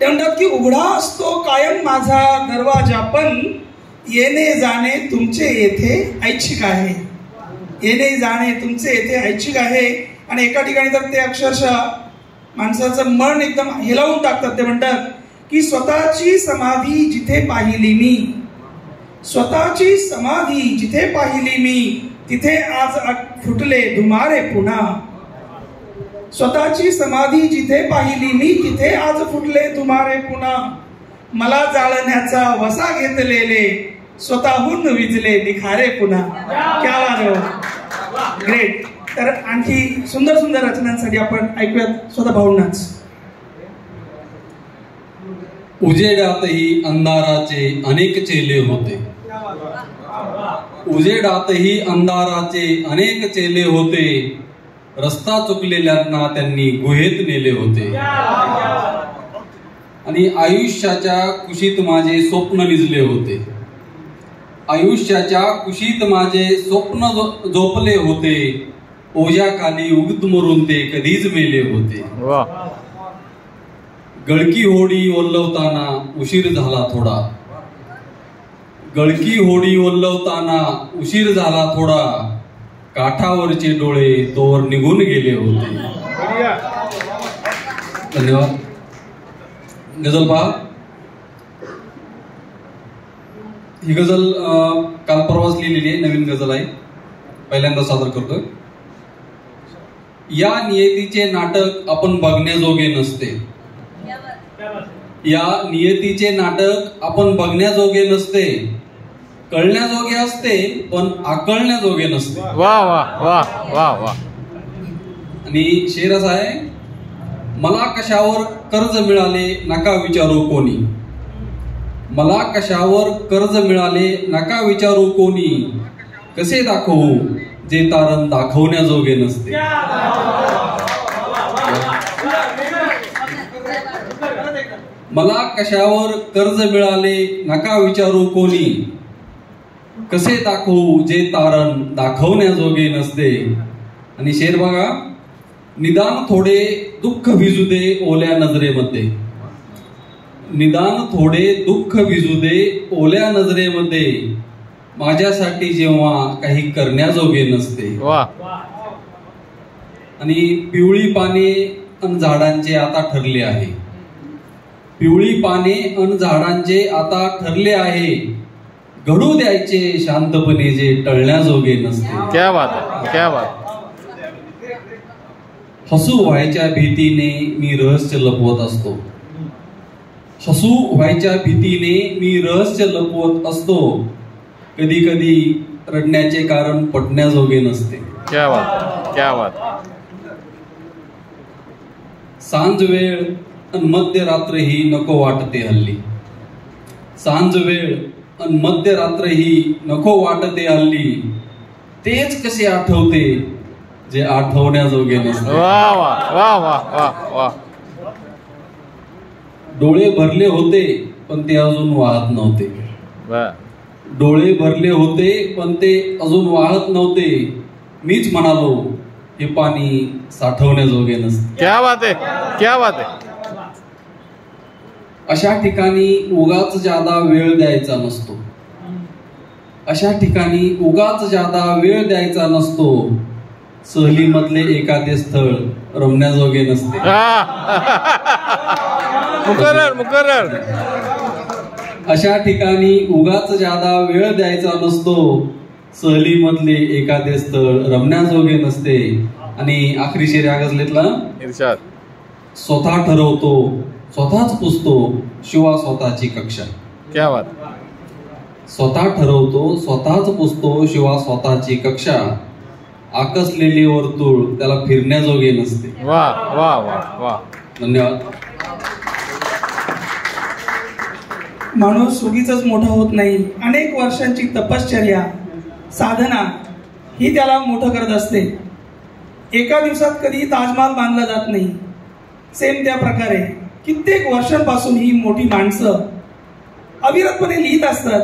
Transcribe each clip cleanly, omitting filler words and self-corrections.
ते म्हणतात की उघडा असतो कायम माझा दरवाजा, पण येणे जाणे तुमचे येथे ऐच्छिक आहे. येणे जाणे तुमचे येथे ऐच्छिक आहे. आणि एका ठिकाणी तर ते अक्षरशः माणसाचं मन एकदम हेलावून टाकतात. ते म्हणतात की स्वतःची समाधी जिथे पाहिली मी, स्वतःची समाधी जिथे पाहिली मी, तिथे आज फुटले धुमारे पुन्हा. स्वतःची समाधी जिथे पाहिली मी, तिथे आज फुटले धुमारे पुन्हा. मला जाळण्याचा वसा घेतलेले स्वतःहून विजले निखारे पुन्हा. क्या बात आहे, ग्रेट. तर आणखी सुंदर सुंदर रचनांसाठी आपण ऐकूयात स्वतः भाऊंनाच. उजेडातही अंधाराचे अनेक चेले होते. उजेडातही अंधाराचे अनेक चेले होते. रस्ता चुकलेल्यांना त्यांनी गुहेत नेले होते. आणि आयुष्याच्या कुशीत माझे स्वप्न निजले होते. आयुष्याच्या कुशीत माझे स्वप्न झोपले होते. ओझ्याखाली उगदमरून ते कधीच मेले होते. गळकी होडी ओलवताना उशीर झाला थोडा. गळकी होडी ओलवताना उशीर झाला थोडा. काठावरचे डोळे तोवर निघून गेले होते. धन्यवाद. गझल पहा. ही गझल काल परवाच लिहिलेली आहे. नवीन गझल आहे, पहिल्यांदा सादर करतोय. या नियतीचे नाटक आपण बघण्याजोगे नसते. या नियतीचे नाटक आपण बघण्याजोगे नसते. कळण्याजोगे असते पण आकळण्याजोगे नसते. वा वा वा वा वा. आणि शेर असा आहे. मला कशावर कर्ज मिळाले नका विचारू कोणी. मला कशावर कर्ज मिळाले नका विचारू कोणी. कसे दाखवू जे तारण दाखवण्याजोगे नसते. मला कशावर कर्ज मिळाले नका विचारू कोणी. कसे दाखवू जे तारण दाखवण्याजोगे नसते. आणि शेर बघा. निदान थोडे दुःख भिजू दे ओल्या नजरेमध्ये. निदान थोडे दुःख भिजू दे ओल्या नजरेमध्ये. माझ्यासाठी जेव्हा काही करण्याजोगे नसते. आणि पिवळी पाने अन झाडांचे आता ठरले आहे. पिवळी पाने अन झाडांचे आता ठरले आहे. घडू द्यायचे शांतपणे जे टळण्याजोगे नसते. क्या बात है, क्या बात. हसू व्हायच्या भीतीने मी रहस्य लपवत असतो. हसू व्हायच्या भीतीने मी रहस्य लपवत असतो. कधी कधी रडण्याचे कारण पटण्याजोगे नसते. क्या बात, क्या बात. सांज वेळ अन मध्यरात्र ही नको वाटते हल्ली. सांज वेळ अन मध्यरात्र ही नको वाटते हल्ली. तेच कसे आठवते जे आठवण्याजोगे नसते. वा वा वा वा वा वा. डोळे भरले होते पण ते अजून वाहत नव्हते. डोळे भरले होते पण ते अजून वाहत नव्हते. मीच म्हणालो हे पाणी साठवण्याजोगे नसते. क्या बात है, क्या बात है. अशा ठिकाणी उगाच जादा वेळ द्यायचा नसतो. अशा ठिकाणी उगाच जादा वेळ द्यायचा नसतो. सहलीमधले एखादे स्थळ रमण्याजोगे नसते. मुकर्रर मुकर्रर. अशा ठिकाणी उगाच जादा वेळ द्यायचा नसतो. सहलीमधले एखादे स्थळ रमण्याजोगे नसते. आणि आखरी शेर या गझलेतला. इरशाद. स्वतः ठरवतो स्वतःच पुसतो शिवा स्वतःची कक्षा. क्या बात. स्वतः ठरवतो स्वतःच पुसतो शिवा स्वतःची कक्षा. आकसलेली वर्तुळ त्याला फिरण्याजोगे नसते. वा वा वा वा. धन्यवाद. माणूस उगीचच मोठा होत नाही. अनेक वर्षांची तपश्चर्या साधना ही त्याला मोठं करत असते. एका दिवसात कधी ताजमहाल बांधला जात नाही. सेम त्या प्रकारे कित्येक वर्षांपासून ही मोठी माणसं अविरतपणे लिहित असतात.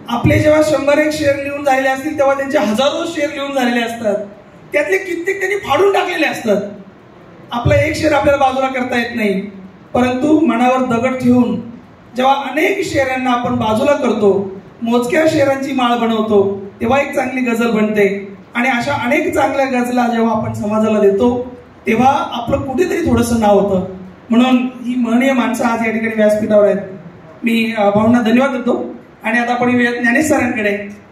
आपले जेव्हा 100-1 शेर लिहून झालेले असतील तेव्हा त्यांचे हजारो शेर लिहून झालेले असतात. त्यातले कित्येक त्यांनी फाडून टाकलेले असतात. आपला एक शेर आपल्याला बाजूला करता येत नाही. परंतु मनावर दगड ठेवून जेव्हा अनेक शेरांना आपण बाजूला करतो, मोजक्या शेरांची माळ बनवतो, तेव्हा एक चांगली गझल बनते. आणि अशा अनेक चांगल्या गझला जेव्हा आपण समाजाला देतो तेव्हा आपलं कुठेतरी थोडंसं नाव होतं. म्हणून ही महनीय माणसं आज या ठिकाणी व्यासपीठावर आहेत. मी भाऊंना धन्यवाद देतो. आणि आता आपण वेळेत ज्ञानेश सरांकडे